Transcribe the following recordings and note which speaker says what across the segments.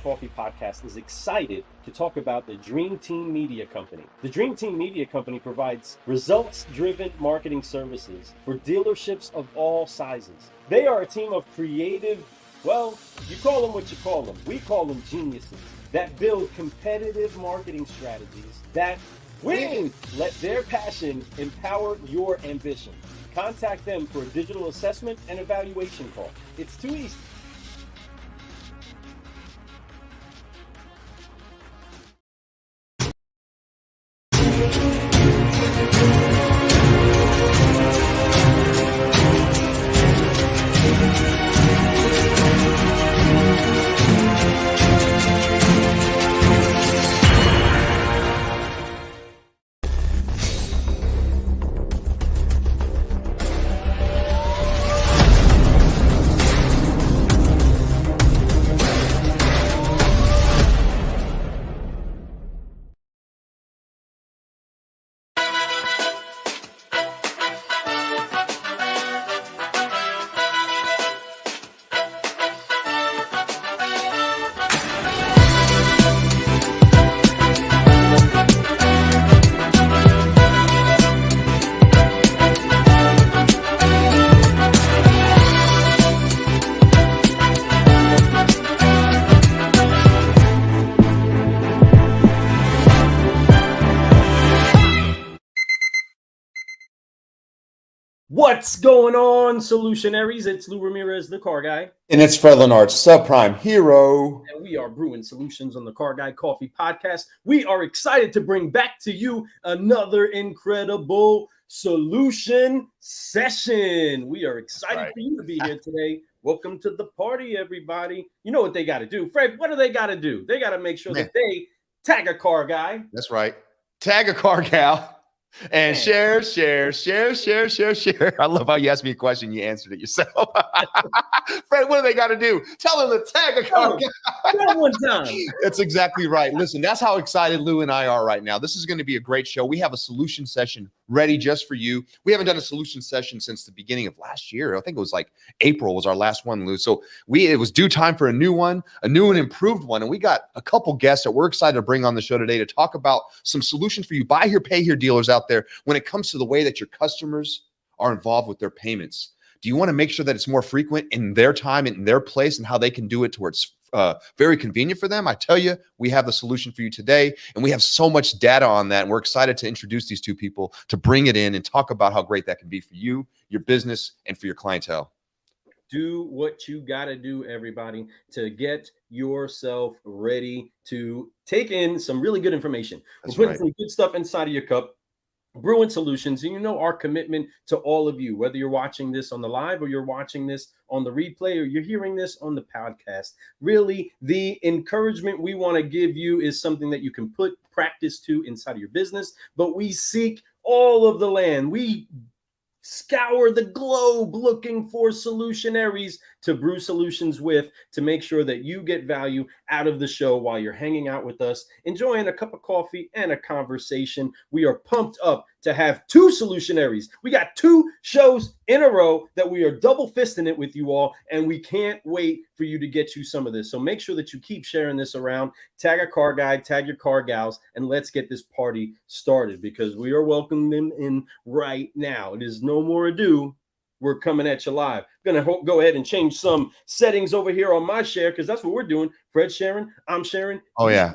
Speaker 1: Coffee Podcast is excited to talk about the Dream Team Media Company. The Dream Team Media Company provides results-driven marketing services for dealerships of all sizes. They are a team of creative, well, you call them what you call them. We call them geniuses that build competitive marketing strategies that win. Let their passion empower your ambition. Contact them for a digital assessment and evaluation call. It's too easy. What's going on, Solutionaries? It's Lou Ramirez, the Car Guy.
Speaker 2: And it's Fred Leonard, subprime hero.
Speaker 1: And we are brewing solutions on the Car Guy Coffee Podcast. We are excited to bring back to you another incredible solution session. We are excited for you to be here today. Welcome to the party, everybody. You know what they got to do. Fred, what do they got to do? They got to make sure that they tag a car guy.
Speaker 2: That's right. Tag a car gal. And share. I love how you asked me a question. You answered it yourself. Fred, what do they got to do? Tell them to tag a car gal.
Speaker 1: One time.
Speaker 2: That's exactly right. Listen, that's how excited Lou and I are right now. This is going to be a great show. We have a solution session ready just for you. We haven't done a solution session since the beginning of last year. I think it was like April was our last one, Lou. So it was due time for a new and improved one. And we got a couple guests that we're excited to bring on the show today to talk about some solutions for you buy here, pay here dealers out there when it comes to the way that your customers are involved with their payments. Do you want to make sure that it's more frequent in their time, in their place, and how they can do it to where it's very convenient for them? I tell you, we have the solution for you today, and we have so much data on that, and we're excited to introduce these two people to bring it in and talk about how great that can be for you, your business, and for your clientele.
Speaker 1: Do what you got to do, everybody, to get yourself ready to take in some really good information. We're putting some good stuff inside of your cup. Brewing Solutions, and you know our commitment to all of you, whether you're watching this on the live or you're watching this on the replay or you're hearing this on the podcast. Really, the encouragement we want to give you is something that you can put practice to inside of your business, but we seek all of the land. We scour the globe looking for solutionaries to brew solutions with, to make sure that you get value out of the show while you're hanging out with us, enjoying a cup of coffee and a conversation. We are pumped up to have two solutionaries. We got two shows in a row that we are double fisting it with you all, and we can't wait for you to get you some of this. So make sure that you keep sharing this around. Tag a car guy, tag your car gals, and let's get this party started, because we are welcoming them in right now. It is no more ado. We're coming at you live. Gonna go ahead and change some settings over here on my share, because that's what we're doing. Fred's sharing, I'm sharing.
Speaker 2: Oh yeah,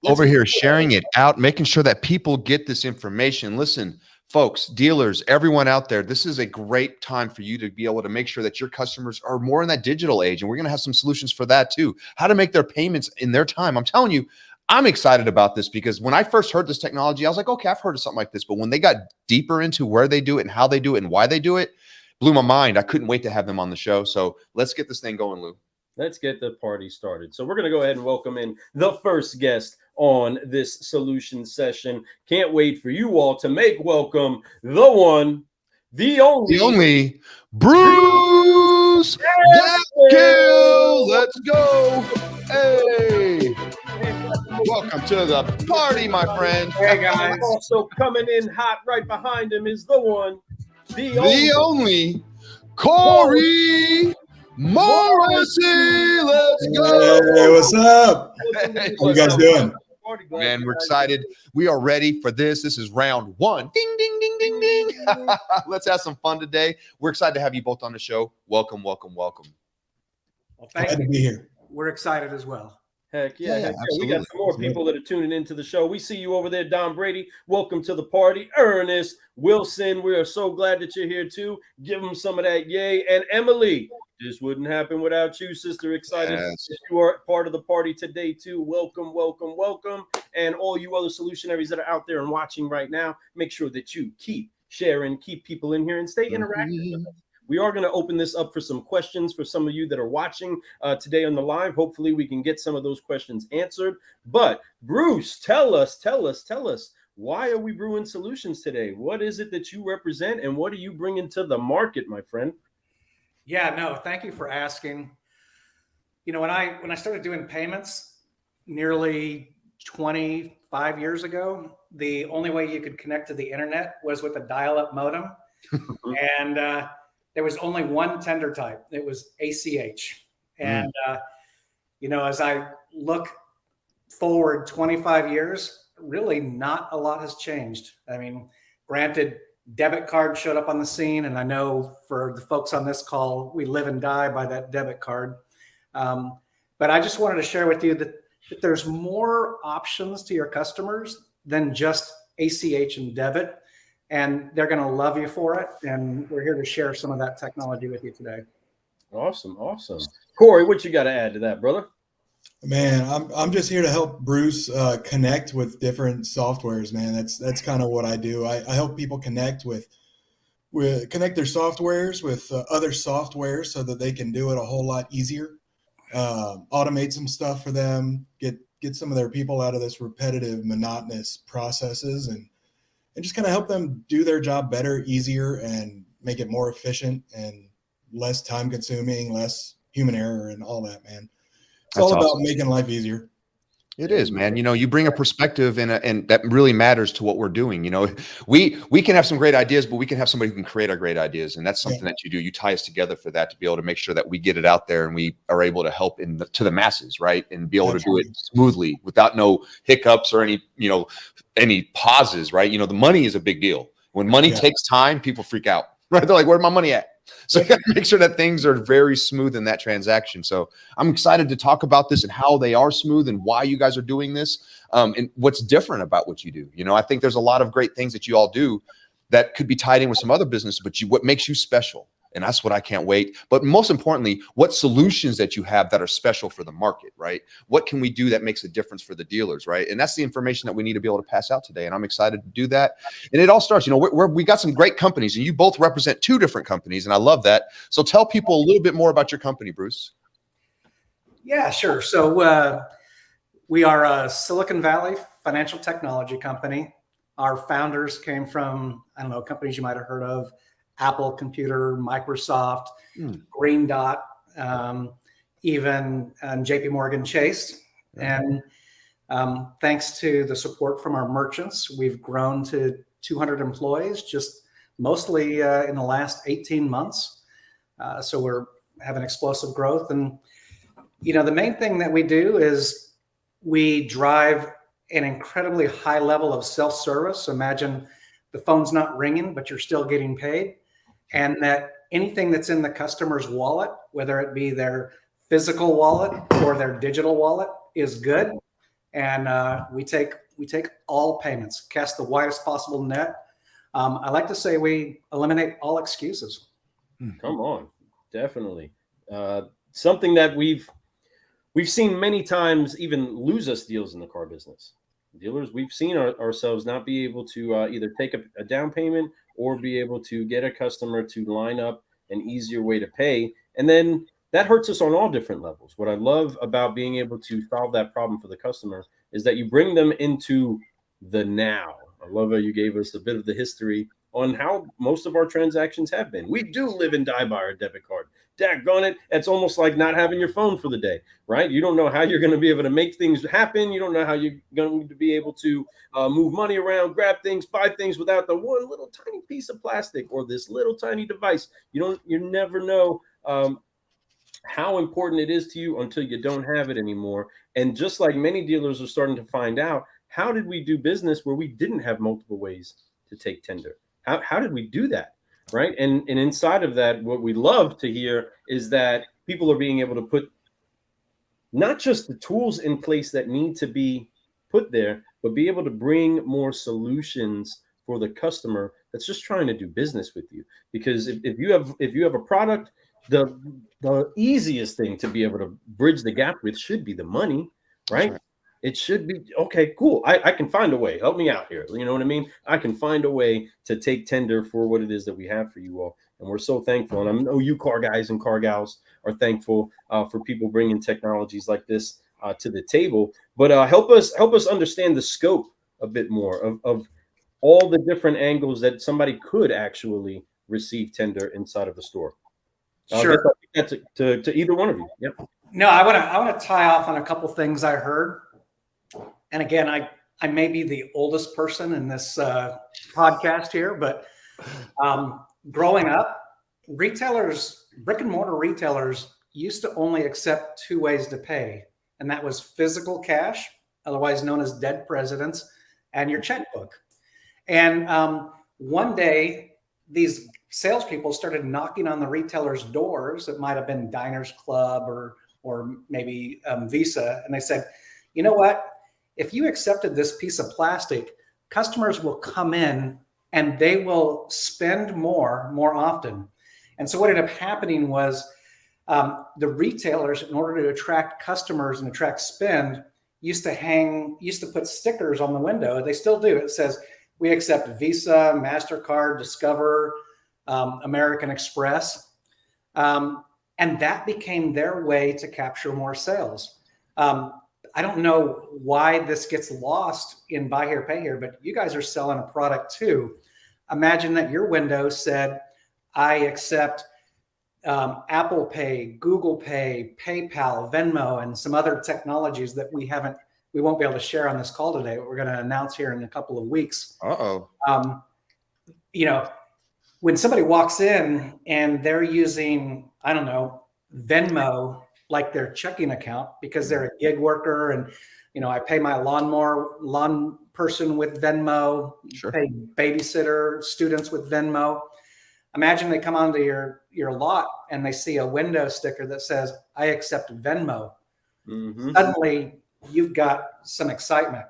Speaker 2: over here sharing it out, making sure that people get this information. Listen, folks, dealers, everyone out there, this is a great time for you to be able to make sure that your customers are more in that digital age, and we're gonna have some solutions for that too. How to make their payments in their time. I'm telling you, I'm excited about this, because when I first heard this technology, I was like, okay, I've heard of something like this. But when they got deeper into where they do it and how they do it and why they do it, blew my mind. I couldn't wait to have them on the show. So let's get this thing going, Lou.
Speaker 1: Let's get the party started. So we're going to go ahead and welcome in the first guest on this solution session. Can't wait for you all to make welcome the one, the only
Speaker 2: Bruce Gaskill. Let's go. Hey. Welcome to the party, my friend.
Speaker 1: Hey, guys. Also coming in hot right behind him is the one, the only
Speaker 2: Corey Morrissey, let's go.
Speaker 3: Hey, what's up? How you guys doing?
Speaker 2: Man, we're excited. We are ready for this. This is round one. Ding, ding, ding, ding, ding. Let's have some fun today. We're excited to have you both on the show. Welcome, welcome, welcome.
Speaker 3: Well, glad to be here.
Speaker 4: We're excited as well.
Speaker 1: Heck yeah, heck yeah. We got some more
Speaker 3: Absolutely.
Speaker 1: people that are tuning into the show. We see you over there, Don Brady. Welcome to the party. Ernest Wilson, we are so glad that you're here too. Give them some of that yay. And Emily, this wouldn't happen without you, sister. Excited that you are part of the party today too. Welcome, welcome, welcome. And all you other solutionaries that are out there and watching right now, make sure that you keep sharing, keep people in here, and stay interactive with us. We are going to open this up for some questions for some of you that are watching today on the live. Hopefully we can get some of those questions answered. But Bruce, tell us, why are we brewing solutions today? What is it that you represent and what are you bringing to the market, my friend?
Speaker 4: Yeah, no, thank you for asking. You know, when I started doing payments nearly 25 years ago, the only way you could connect to the internet was with a dial-up modem. And there was only one tender type. It was ACH. And, you know, as I look forward 25 years, really not a lot has changed. I mean, granted, debit card showed up on the scene. And I know for the folks on this call, we live and die by that debit card. But I just wanted to share with you that there's more options to your customers than just ACH and debit. And they're going to love you for it. And we're here to share some of that technology with you today.
Speaker 1: Awesome. Awesome. Corey, what you got to add to that, brother?
Speaker 3: Man, I'm just here to help Bruce connect with different softwares, man. That's kind of what I do. I help people connect connect their softwares with other softwares so that they can do it a whole lot easier. Automate some stuff for them, get some of their people out of this repetitive, monotonous processes and just kind of help them do their job better, easier, and make it more efficient and less time consuming, less human error and all that, man. It's all about making life easier.
Speaker 2: It is, man. You know, you bring a perspective and that really matters to what we're doing. You know, we can have some great ideas, but we can have somebody who can create our great ideas. And that's something that you do. You tie us together for that, to be able to make sure that we get it out there and we are able to help to the masses, right? And be able to do it smoothly without no hiccups or any pauses, right? You know, the money is a big deal. When money takes time, people freak out, right? They're like, where's my money at? So you got to make sure that things are very smooth in that transaction. So I'm excited to talk about this and how they are smooth and why you guys are doing this and what's different about what you do. You know, I think there's a lot of great things that you all do that could be tied in with some other businesses, but what makes you special? And that's what I can't wait. But most importantly, what solutions that you have that are special for the market, right? What can we do that makes a difference for the dealers, right? And that's the information that we need to be able to pass out today. And I'm excited to do that. And it all starts, you know, we got some great companies and you both represent two different companies. And I love that. So tell people a little bit more about your company, Bruce.
Speaker 4: Yeah, sure. So we are a Silicon Valley financial technology company. Our founders came from, I don't know, companies you might have heard of: Apple Computer, Microsoft, Green Dot, even JP Morgan Chase. And thanks to the support from our merchants, we've grown to 200 employees, just mostly in the last 18 months. So we're having explosive growth. And, you know, the main thing that we do is we drive an incredibly high level of self-service. Imagine the phone's not ringing, but you're still getting paid. And that anything that's in the customer's wallet, whether it be their physical wallet or their digital wallet, is good. And we take all payments, cast the widest possible net. I like to say we eliminate all excuses.
Speaker 1: Come on, definitely. Something that we've seen many times even lose us deals in the car business. Dealers, we've seen ourselves not be able to either take a down payment or be able to get a customer to line up an easier way to pay. And then that hurts us on all different levels. What I love about being able to solve that problem for the customer is that you bring them into the now. I love how you gave us a bit of the history on how most of our transactions have been. We do live and die by our debit card. Daggone it, it's almost like not having your phone for the day, right? You don't know how you're going to be able to make things happen. You don't know how you're going to be able to move money around, grab things, buy things without the one little tiny piece of plastic or this little tiny device. You never know how important it is to you until you don't have it anymore. And just like many dealers are starting to find out, how did we do business where we didn't have multiple ways to take tender? How did we do that? Right. And inside of that, what we love to hear is that people are being able to put not just the tools in place that need to be put there, but be able to bring more solutions for the customer that's just trying to do business with you. Because if you have a product, the easiest thing to be able to bridge the gap with should be the money, right? It should be, okay, cool. I can find a way. Help me out here. You know what I mean? I can find a way to take tender for what it is that we have for you all. And we're so thankful. And I know you car guys and car gals are thankful for people bringing technologies like this to the table. But help us understand the scope a bit more of all the different angles that somebody could actually receive tender inside of a store.
Speaker 4: Sure.
Speaker 1: To either one of you. Yep.
Speaker 4: No, I want to tie off on a couple things I heard. And again, I may be the oldest person in this podcast here, but growing up, retailers, brick and mortar retailers used to only accept two ways to pay. And that was physical cash, otherwise known as dead presidents, and your checkbook. And one day, these salespeople started knocking on the retailers' doors. It might have been Diners Club or maybe Visa. And they said, you know what? If you accepted this piece of plastic, customers will come in and they will spend more often. And so what ended up happening was the retailers, in order to attract customers and attract spend, used to put stickers on the window. They still do. It says, we accept Visa, MasterCard, Discover, American Express. And that became their way to capture more sales. I don't know why this gets lost in buy here, pay here, but you guys are selling a product too. Imagine that your window said, I accept Apple Pay, Google Pay, PayPal, Venmo, and some other technologies that we won't be able to share on this call today, but we're going to announce here in a couple of weeks. You know, when somebody walks in and they're using, I don't know, Venmo, like their checking account because they're a gig worker and, you know, I pay my lawn person with Venmo, pay babysitter students with Venmo. Imagine they come onto your lot and they see a window sticker that says, I accept Venmo. Mm-hmm. Suddenly you've got some excitement.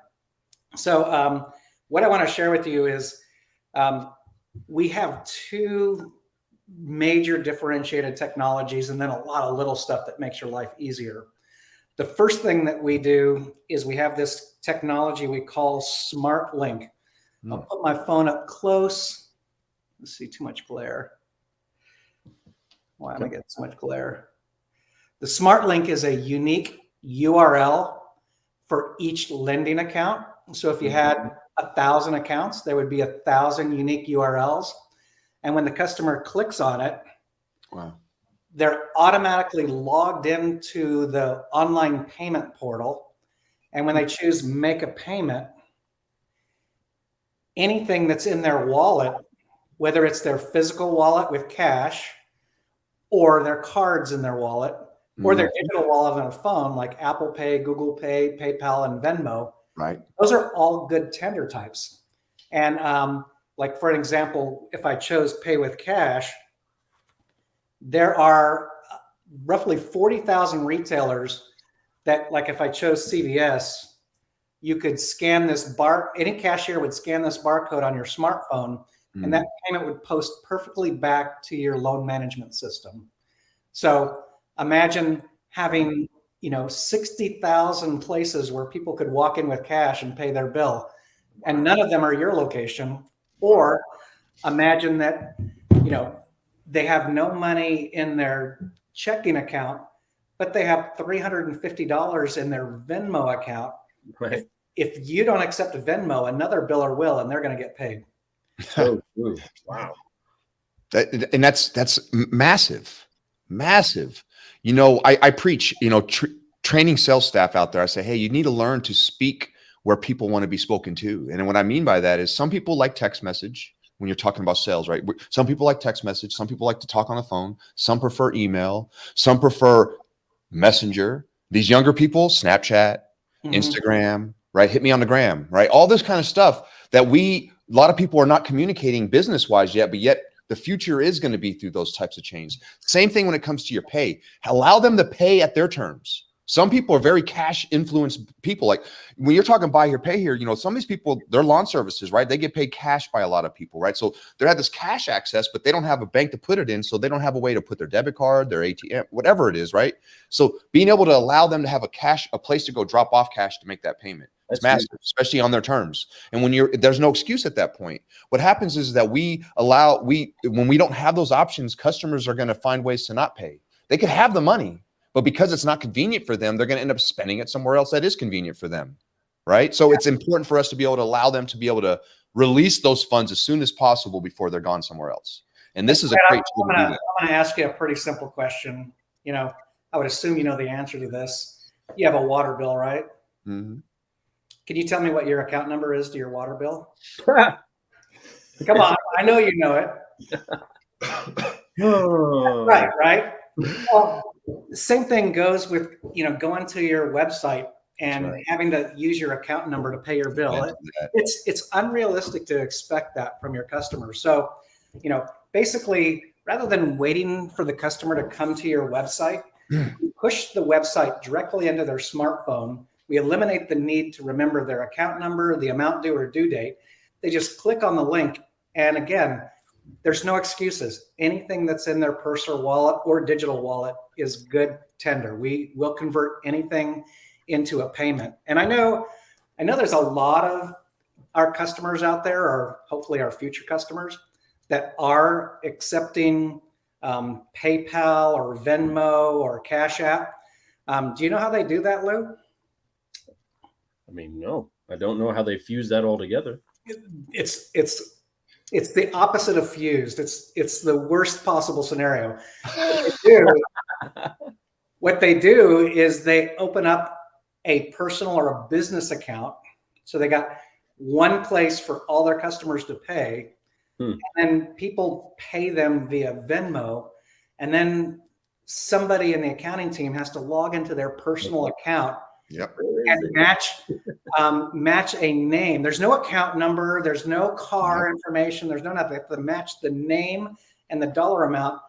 Speaker 4: So what I want to share with you is we have two major differentiated technologies and then a lot of little stuff that makes your life easier. The first thing that we do is we have this technology we call Smart Link. I'll put my phone up close. Let's see, too much glare. Why am I getting so much glare? The Smart Link is a unique URL for each lending account. So if you had 1,000 accounts, there would be 1,000 unique URLs. And when the customer clicks on it, they're automatically logged into the online payment portal. And when they choose make a payment, anything that's in their wallet, whether it's their physical wallet with cash or their cards in their wallet or their digital wallet on a phone like Apple Pay, Google Pay, PayPal, and Venmo, those are all good tender types. And like for an example, if I chose pay with cash, there are roughly 40,000 retailers that, like if I chose CVS, you could scan this any cashier would scan this barcode on your smartphone and that payment would post perfectly back to your loan management system. So imagine having, 60,000 places where people could walk in with cash and pay their bill, and none of them are your location. Or imagine that, they have no money in their checking account, but they have $350 in their Venmo account. Right. If you don't accept Venmo, another biller will, and they're going to get paid.
Speaker 1: So true. Wow.
Speaker 2: That's massive. I preach, training sales staff out there. I say, hey, you need to learn to speak where people want to be spoken to. And what I mean by that is some people like text message. when you're talking about sales, right? Some people like text message. Some people like to talk on the phone. Some prefer email. Some prefer Messenger. These younger people, Snapchat, Instagram, right? Hit me on the gram, right? All this kind of stuff that a lot of people are not communicating business-wise yet, but yet the future is going to be through those types of chains. Same thing when it comes to your pay. Allow them to pay at their terms. Some people are very cash influenced people. Like when you're talking buy here, pay here, some of these people, they're lawn services, right? They get paid cash by a lot of people, right? So they have this cash access, but they don't have a bank to put it in. So they don't have a way to put their debit card, their ATM, whatever it is, right? So being able to allow them to have a place to go drop off cash to make that payment. It's massive, especially on their terms. And when there's no excuse at that point. What happens is that when we don't have those options, customers are going to find ways to not pay. They could have the money, but because it's not convenient for them, they're going to end up spending it somewhere else that is convenient for them, right? So it's important for us to be able to allow them to be able to release those funds as soon as possible before they're gone somewhere else. And this is a great tool to do that.
Speaker 4: I'm going to ask you a pretty simple question. I would assume you know the answer to this. You have a water bill, right?
Speaker 2: Mm-hmm.
Speaker 4: Can you tell me what your account number is to your water bill? Come on, I know you know it. Right. Well, same thing goes with going to your website and having to use your account number to pay your bill. It's unrealistic to expect that from your customers. So, basically, rather than waiting for the customer to come to your website, you push the website directly into their smartphone. We eliminate the need to remember their account number, the amount due or due date. They just click on the link. And again, there's no excuses. Anything that's in their personal wallet or digital wallet is good tender. We will convert anything into a payment. And I know there's a lot of our customers out there, or hopefully our future customers, that are accepting PayPal or Venmo or Cash App. Do you know how they do that, Lou?
Speaker 1: No, I don't know how they fuse that all together.
Speaker 4: It's the opposite of fused. It's the worst possible scenario. What they do is they open up a personal or a business account. So they got one place for all their customers to pay. And people pay them via Venmo. And then somebody in the accounting team has to log into their personal account and match a name. There's no account number. There's no car information. There's no nothing. They have to match the name and the dollar amount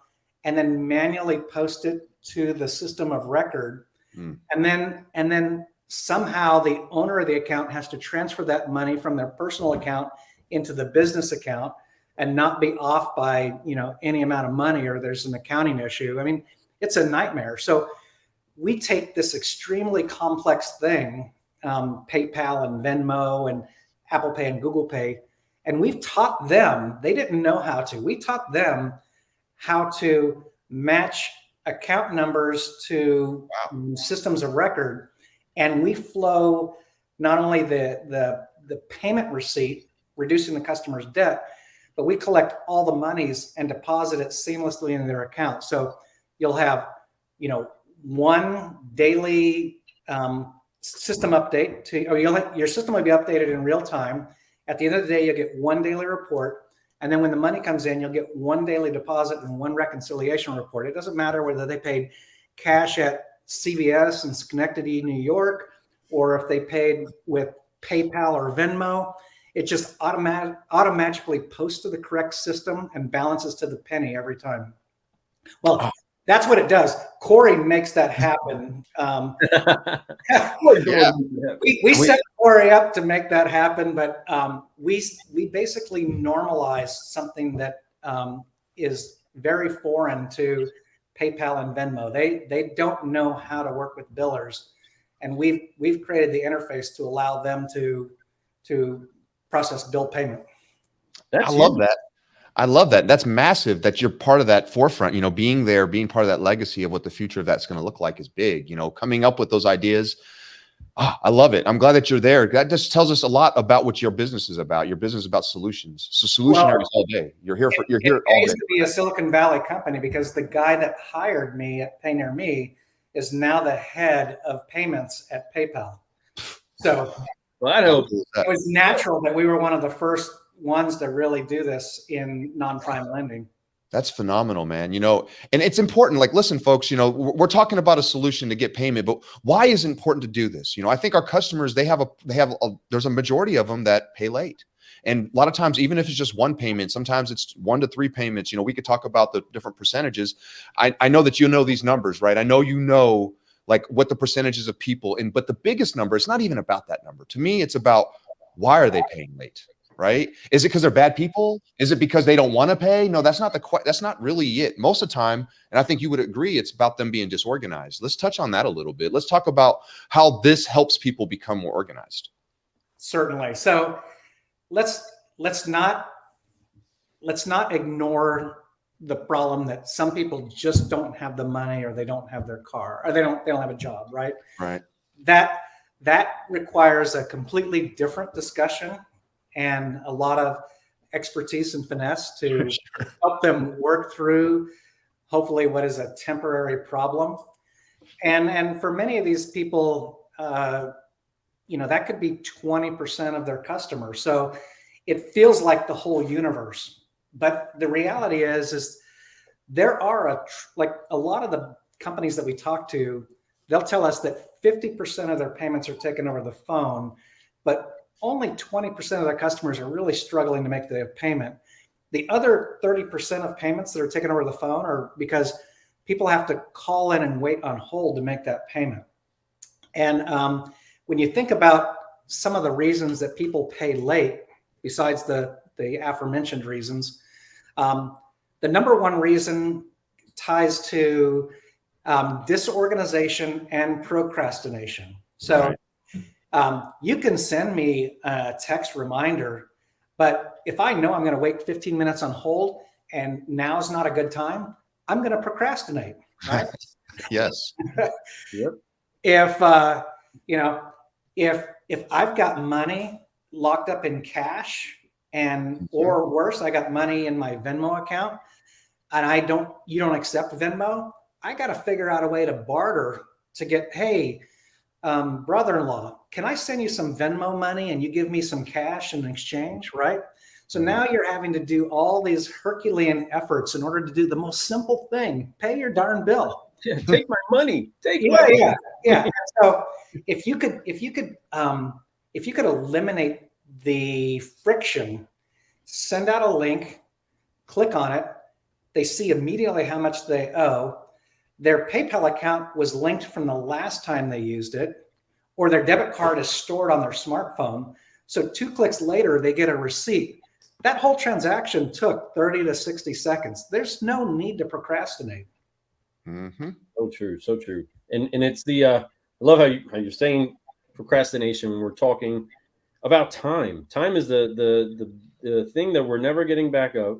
Speaker 4: and then manually post it to the system of record. And then somehow the owner of the account has to transfer that money from their personal account into the business account and not be off by, any amount of money, or there's an accounting issue. It's a nightmare. So we take this extremely complex thing, PayPal and Venmo and Apple Pay and Google Pay, and we've taught them, they didn't know how to. We taught them how to match account numbers to systems of record, and we flow not only the payment receipt, reducing the customer's debt, but we collect all the monies and deposit it seamlessly in their account. So you'll have, one daily system update your system will be updated in real time. At the end of the day, you'll get one daily report. And then when the money comes in, you'll get one daily deposit and one reconciliation report. It doesn't matter whether they paid cash at CVS in Schenectady, New York, or if they paid with PayPal or Venmo. It just automatically posts to the correct system and balances to the penny every time. Well, that's what it does. Corey makes that happen. We set Corey up to make that happen, but we basically normalize something that is very foreign to PayPal and Venmo. They don't know how to work with billers, and we've created the interface to allow them to process bill payment.
Speaker 2: I love that. I love that. That's massive that you're part of that forefront, being there, being part of that legacy of what the future of that's going to look like is big, coming up with those ideas. I love it. I'm glad that you're there. That just tells us a lot about what your business is about. Your business is about solutions. So solutionaries all day. You're here all day.
Speaker 4: It used to be a Silicon Valley company because the guy that hired me at PayNearMe is now the head of payments at PayPal. So
Speaker 1: well, I hope
Speaker 4: it was natural that we were one of the first ones to really do this in non-prime lending.
Speaker 2: That's phenomenal, man. And it's important. Like, listen, folks, we're talking about a solution to get payment, but why is it important to do this? I think our customers, there's a majority of them that pay late. And a lot of times, even if it's just one payment, sometimes it's 1 to 3 payments. We could talk about the different percentages. I know that these numbers, right? I know like what the percentages of people but the biggest number, it's not even about that number. To me, it's about why are they paying late? Right? Is it because they're bad people? Is it because they don't want to pay? No, that's not really it. Most of the time, and I think you would agree, it's about them being disorganized. Let's touch on that a little bit. Let's talk about how this helps people become more organized.
Speaker 4: Certainly. So let's not ignore the problem that some people just don't have the money, or they don't have their car, or they don't have a job, right?
Speaker 2: Right.
Speaker 4: That requires a completely different discussion and a lot of expertise and finesse to help them work through, hopefully, what is a temporary problem. And for many of these people, that could be 20% of their customers. So it feels like the whole universe. But the reality is there are a lot of the companies that we talk to, they'll tell us that 50% of their payments are taken over the phone, but only 20% of their customers are really struggling to make the payment. The other 30% of payments that are taken over the phone are because people have to call in and wait on hold to make that payment. And when you think about some of the reasons that people pay late, besides the aforementioned reasons, the number one reason ties to disorganization and procrastination. So right. You can send me a text reminder, but if I know I'm going to wait 15 minutes on hold and now's not a good time, I'm going to procrastinate, right?
Speaker 2: Yes.
Speaker 1: Yep.
Speaker 4: If I've got money locked up in cash, or worse, I got money in my Venmo account, and you don't accept Venmo, I got to figure out a way to barter to get, hey, brother-in-law, can I send you some Venmo money and you give me some cash in exchange, right? So now you're having to do all these Herculean efforts in order to do the most simple thing: pay your darn bill.
Speaker 1: Yeah, take my money. Take my money.
Speaker 4: Yeah. So if you could eliminate the friction, send out a link, click on it, they see immediately how much they owe. Their PayPal account was linked from the last time they used it, or their debit card is stored on their smartphone. So 2 clicks later, they get a receipt. That whole transaction took 30 to 60 seconds. There's no need to procrastinate.
Speaker 2: Mm-hmm.
Speaker 1: So true. So true. And it's I love how you're saying procrastination when we're talking about time. Time is the thing that we're never getting back up.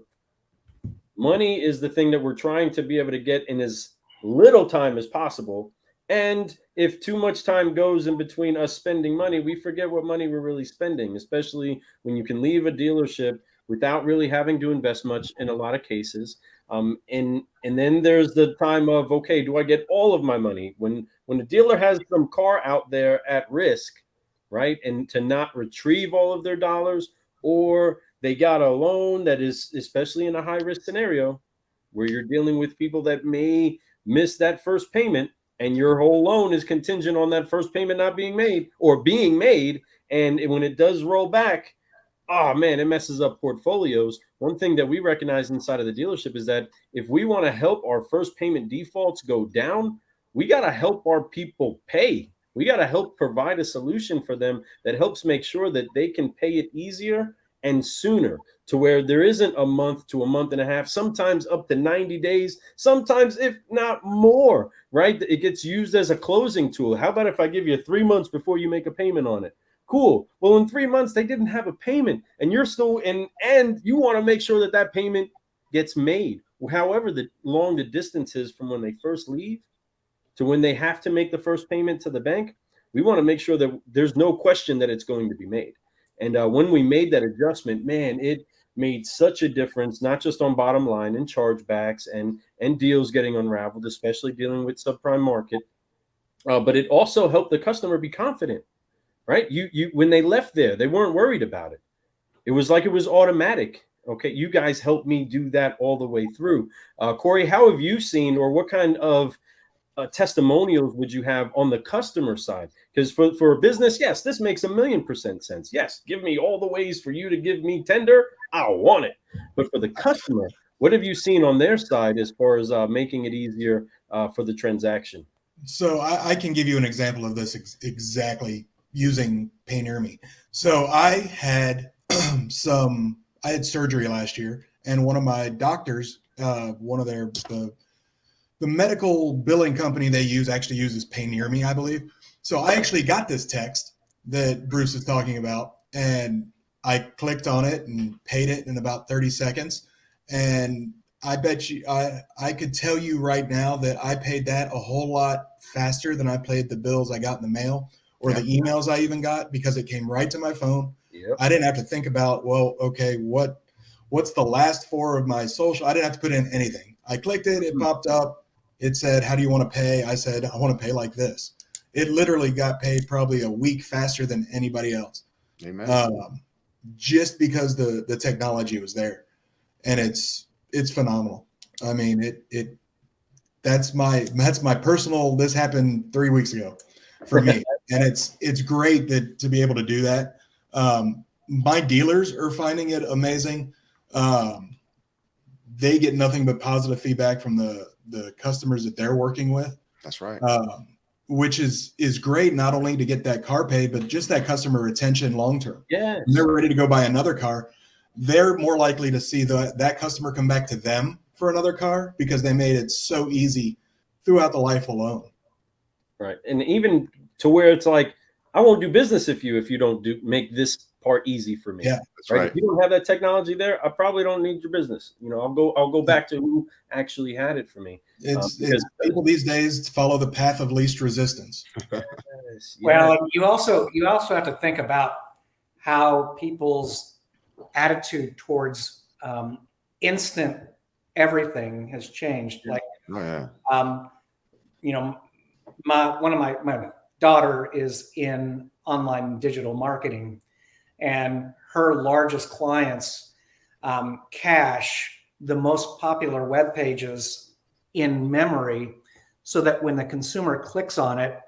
Speaker 1: Money is the thing that we're trying to be able to get in as little time as possible. And if too much time goes in between us spending money, we forget what money we're really spending, especially when you can leave a dealership without really having to invest much in a lot of cases. And then there's the time of, okay, do I get all of my money? When a dealer has some car out there at risk, right, and to not retrieve all of their dollars, or they got a loan that is, especially in a high risk scenario, where you're dealing with people that may miss that first payment, and your whole loan is contingent on that first payment not being made or being made. And when it does roll back, oh man, it messes up portfolios. One thing that we recognize inside of the dealership is that if we want to help our first payment defaults go down, we got to help our people pay. We got to help provide a solution for them that helps make sure that they can pay it easier and sooner, to where there isn't a month to a month and a half, sometimes up to 90 days, sometimes if not more, right? It gets used as a closing tool. How about if I give you 3 months before you make a payment on it? Cool. Well, in 3 months, they didn't have a payment, and you're still and you want to make sure that payment gets made. However long the distance is from when they first leave to when they have to make the first payment to the bank, we want to make sure that there's no question that it's going to be made. And when we made that adjustment, man, it made such a difference, not just on bottom line and chargebacks and deals getting unraveled, especially dealing with subprime market, but it also helped the customer be confident, right? You when they left there, they weren't worried about it. It was like it was automatic. Okay, you guys helped me do that all the way through. Corey, how have you seen, or what kind of testimonials would you have on the customer side? Because for a business, yes, this makes 1,000,000% sense. Yes, give me all the ways for you to give me tender. I want it. But for the customer, what have you seen on their side as far as making it easier for the transaction?
Speaker 3: So I can give you an example of this exactly using PayNearMe. So I had I had surgery last year, and one of my doctors, one of the medical billing company they use actually uses PayNearMe, I believe. So I actually got this text that Bruce is talking about, and I clicked on it and paid it in about 30 seconds. And I bet you, I could tell you right now that I paid that a whole lot faster than I paid the bills I got in the mail or the emails I even got, because it came right to my phone.
Speaker 1: Yep.
Speaker 3: I didn't have to think about, well, okay, what's the last four of my social? I didn't have to put in anything. I clicked it, it popped up. It said, how do you want to pay? I said, I want to pay like this. It literally got paid probably a week faster than anybody else.
Speaker 2: Amen.
Speaker 3: Just because the technology was there. And it's phenomenal. I mean, that's my personal, this happened 3 weeks ago for me. And it's great to be able to do that. My dealers are finding it amazing. They get nothing but positive feedback from the customers that they're working with.
Speaker 2: That's right.
Speaker 3: Which is great, not only to get that car paid, but just that customer retention long-term.
Speaker 1: Yeah.
Speaker 3: They're ready to go buy another car. They're more likely to see that customer come back to them for another car because they made it so easy throughout the life alone.
Speaker 1: Right. And even to where it's like, I won't do business if you don't make this part easy for me.
Speaker 3: Yeah,
Speaker 2: that's right.
Speaker 1: If you don't have that technology there, I probably don't need your business. I'll go back to who actually had it for me.
Speaker 3: It's people these days follow the path of least resistance.
Speaker 1: Yes,
Speaker 4: well, you also have to think about how people's attitude towards instant everything has changed. Like, my daughter is in online digital marketing, and her largest clients cache the most popular web pages in memory so that when the consumer clicks on it,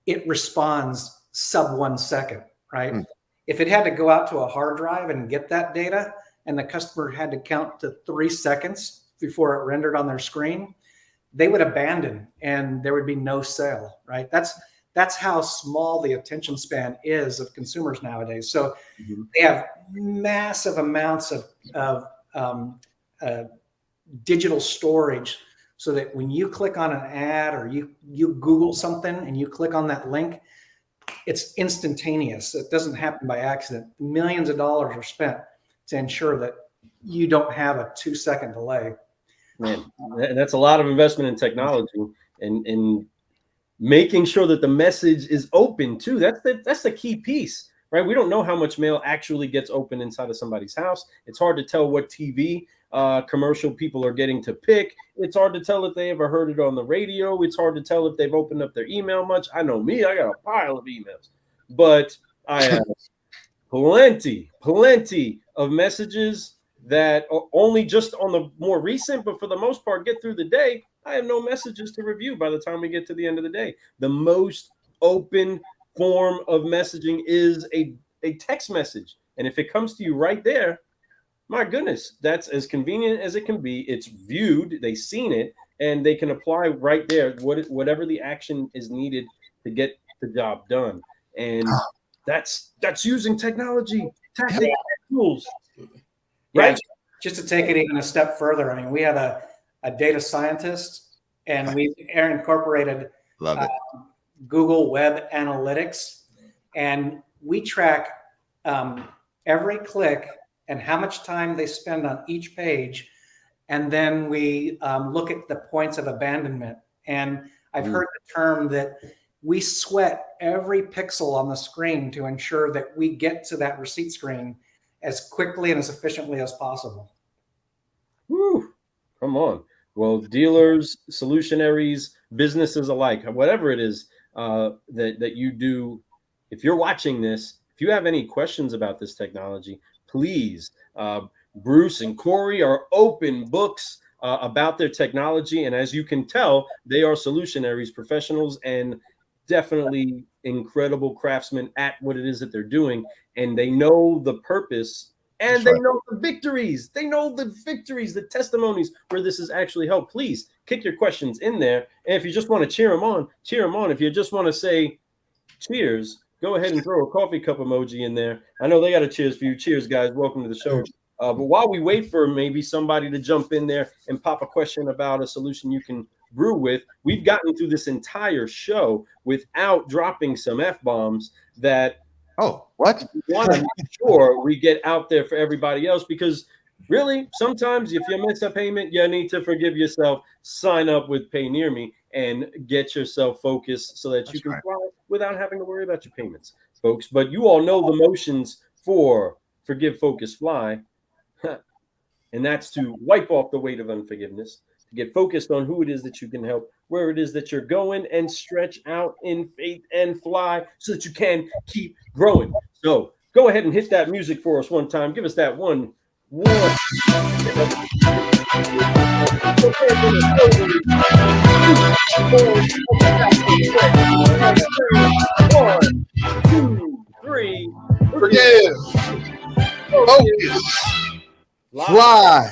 Speaker 4: it responds sub 1 second, right? If it had to go out to a hard drive and get that data, and the customer had to count to 3 seconds before it rendered on their screen, they would abandon and there would be no sale, right? That's how small the attention span is of consumers nowadays. So they have massive amounts of digital storage, so that when you click on an ad or you Google something and you click on that link, it's instantaneous. It doesn't happen by accident. Millions of dollars are spent to ensure that you don't have a 2-second delay.
Speaker 1: Man, that's a lot of investment in technology and making sure that the message is open too. That's the key piece, right? We don't know how much mail actually gets open inside of somebody's house. It's hard to tell what TV commercial people are getting to pick. It's hard to tell if they ever heard it on the radio. It's hard to tell if they've opened up their email much. I know me, I got a pile of emails, but I have plenty of messages that are only just on the more recent, but for the most part get through the day. I have no messages to review by the time we get to the end of the day. The most open form of messaging is a text message. And if it comes to you right there, my goodness, that's as convenient as it can be. It's viewed, they've seen it, and they can apply right there whatever the action is needed to get the job done. And that's using technology, tactics, tools. Right.
Speaker 4: Yeah, just to take it even a step further, I mean, we have a data scientist, and we've incorporated Google Web Analytics, and we track every click and how much time they spend on each page. And then we look at the points of abandonment. And I've heard the term that we sweat every pixel on the screen to ensure that we get to that receipt screen as quickly and as efficiently as possible.
Speaker 1: Woo, come on. Well, dealers, solutionaries, businesses alike, whatever it is that you do, if you're watching this, if you have any questions about this technology, please. Bruce and Corey are open books about their technology. And as you can tell, they are solutionaries, professionals, and definitely incredible craftsmen at what it is that they're doing. And they know the purpose, and they know the victories. They know the victories, the testimonies where this has actually helped. Please kick your questions in there. And if you just want to cheer them on, cheer them on. If you just want to say cheers, go ahead and throw a coffee cup emoji in there. I know they got a cheers for you. Cheers, guys. Welcome to the show. But while we wait for maybe somebody to jump in there and pop a question about a solution you can brew with, we've gotten through this entire show without dropping some F-bombs that we want to make sure we get out there for everybody else, because really, sometimes if you miss a payment, you need to forgive yourself, sign up with PayNearMe, and get yourself focused so that you can fly without having to worry about your payments, folks. But you all know the motions for Forgive, Focus, Fly. And that's to wipe off the weight of unforgiveness, to get focused on who it is that you can help, where it is that you're going, and stretch out in faith and fly so that you can keep growing. So go ahead and hit that music for us one time. Give us that one. One, two, three.
Speaker 2: Forgive, focus, fly,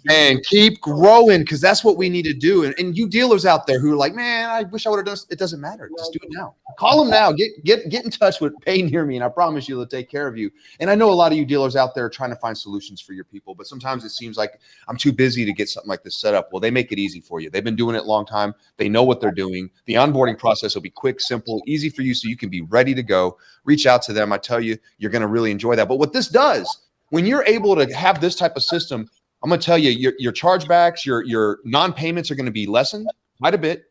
Speaker 2: and keep growing, because that's what we need to do. And you dealers out there who are like, man, I wish I would have done this. It doesn't matter. Just do it now. Call them now. Get in touch with PayNearMe, and I promise you they'll take care of you. And I know a lot of you dealers out there are trying to find solutions for your people, but sometimes it seems like I'm too busy to get something like this set up. Well, they make it easy for you. They've been doing it a long time. They know what they're doing. The onboarding process will be quick, simple, easy for you, so you can be ready to go. Reach out to them. I tell you, you're going to really enjoy that. But what this does, when you're able to have this type of system, I'm going to tell you, your chargebacks, your non-payments are going to be lessened quite a bit.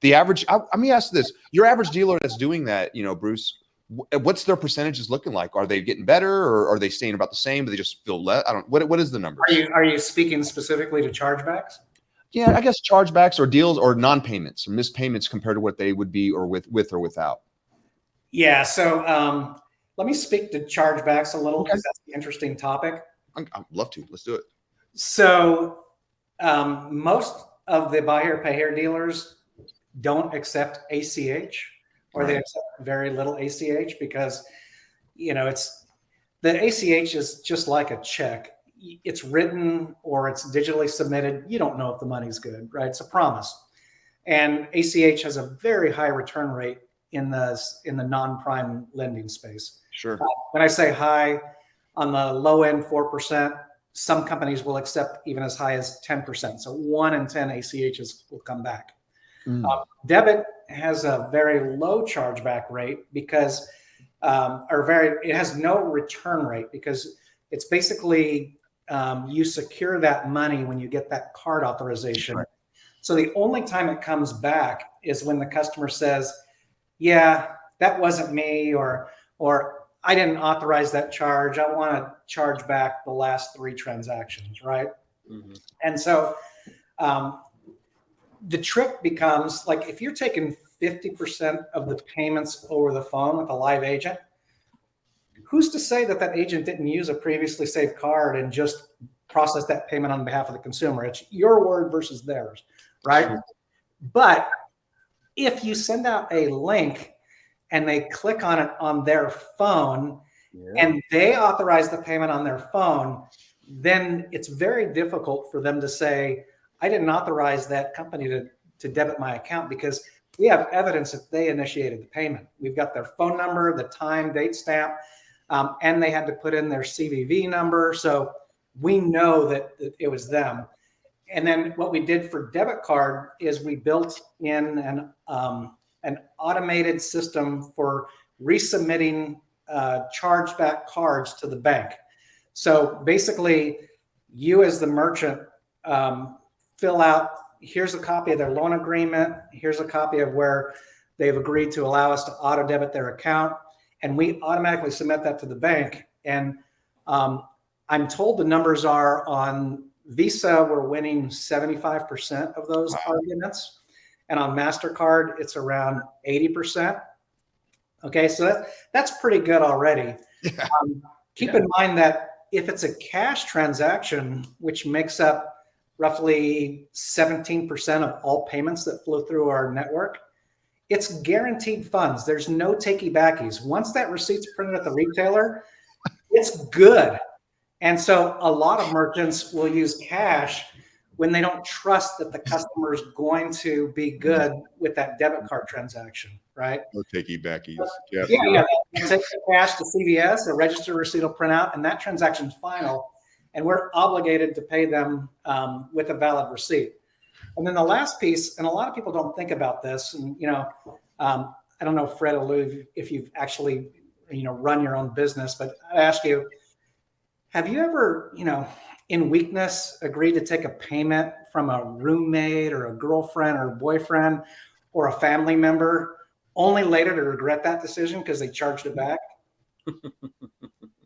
Speaker 2: The average, let me ask this: your average dealer that's doing that, Bruce, what's their percentages looking like? Are they getting better, or are they staying about the same? Do they just feel less? What is the number?
Speaker 4: Are you speaking specifically to chargebacks?
Speaker 2: Yeah, I guess chargebacks or deals or non-payments or missed payments compared to what they would be, or with or without.
Speaker 4: Yeah. So let me speak to chargebacks a little, because that's an interesting topic.
Speaker 2: I'd love to. Let's do it.
Speaker 4: So most of the buy here, pay here dealers don't accept ACH, or they accept very little ACH, because it's the ACH is just like a check. It's written or it's digitally submitted. You don't know if the money's good, right? It's a promise. And ACH has a very high return rate in the non-prime lending space.
Speaker 2: Sure.
Speaker 4: When I say high, on the low end, 4%, some companies will accept even as high as 10%. So 1 in 10 ACHs will come back. Debit has a very low chargeback rate because, it has no return rate, because it's basically you secure that money when you get that card authorization. Right. So the only time it comes back is when the customer says, yeah, that wasn't me, or I didn't authorize that charge. I want to charge back the last 3 transactions, right? Mm-hmm. And so the trick becomes, like, if you're taking 50% of the payments over the phone with a live agent, who's to say that agent didn't use a previously saved card and just process that payment on behalf of the consumer? It's your word versus theirs, right? Sure. But if you send out a link and they click on it on their phone, and they authorize the payment on their phone, then it's very difficult for them to say, I didn't authorize that company to debit my account, because we have evidence that they initiated the payment. We've got their phone number, the time, date stamp, and they had to put in their CVV number. So we know that it was them. And then what we did for debit card is we built in an automated system for resubmitting chargeback cards to the bank. So basically, you as the merchant fill out, here's a copy of their loan agreement, here's a copy of where they've agreed to allow us to auto debit their account, and we automatically submit that to the bank. And I'm told the numbers are on Visa, we're winning 75% of those arguments. And on MasterCard, it's around 80%. Okay, so that's pretty good already. Yeah. Keep in mind that if it's a cash transaction, which makes up roughly 17% of all payments that flow through our network, it's guaranteed funds. There's no takey backies. Once that receipt's printed at the retailer, it's good. And so a lot of merchants will use cash when they don't trust that the customer is going to be good with that debit card transaction, right?
Speaker 2: No takey backies.
Speaker 4: Yeah. You take the cash to CVS, a registered receipt will print out, and that transaction's final. And we're obligated to pay them with a valid receipt. And then the last piece, and a lot of people don't think about this, and I don't know, Fred or Lou, if you've actually run your own business, but I ask you, have you ever, in weakness, agreed to take a payment from a roommate or a girlfriend or a boyfriend or a family member, only later to regret that decision because they charged it back?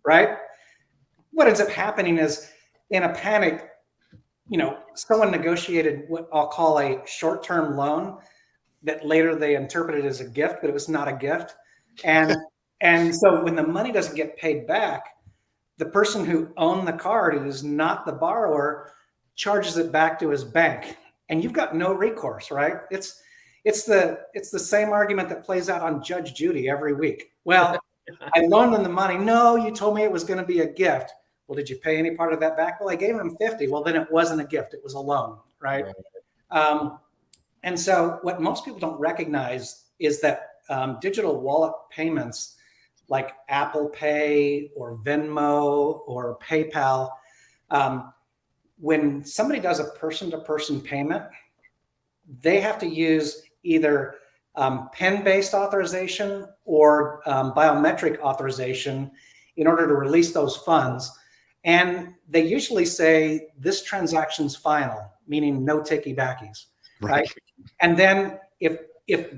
Speaker 4: Right? What ends up happening is, in a panic, someone negotiated what I'll call a short-term loan that later they interpreted as a gift, but it was not a gift. And so when the money doesn't get paid back, the person who owned the card, who is not the borrower, charges it back to his bank, and you've got no recourse, right? It's the same argument that plays out on Judge Judy every week. Well, I loaned them the money. No, you told me it was going to be a gift. Well, did you pay any part of that back? Well, I gave him 50. Well, then it wasn't a gift. It was a loan, right? And so what most people don't recognize is that digital wallet payments like Apple Pay or Venmo or PayPal, when somebody does a person-to-person payment, they have to use either PIN-based authorization or biometric authorization in order to release those funds. And they usually say this transaction's final, meaning no takey backies, right? And then if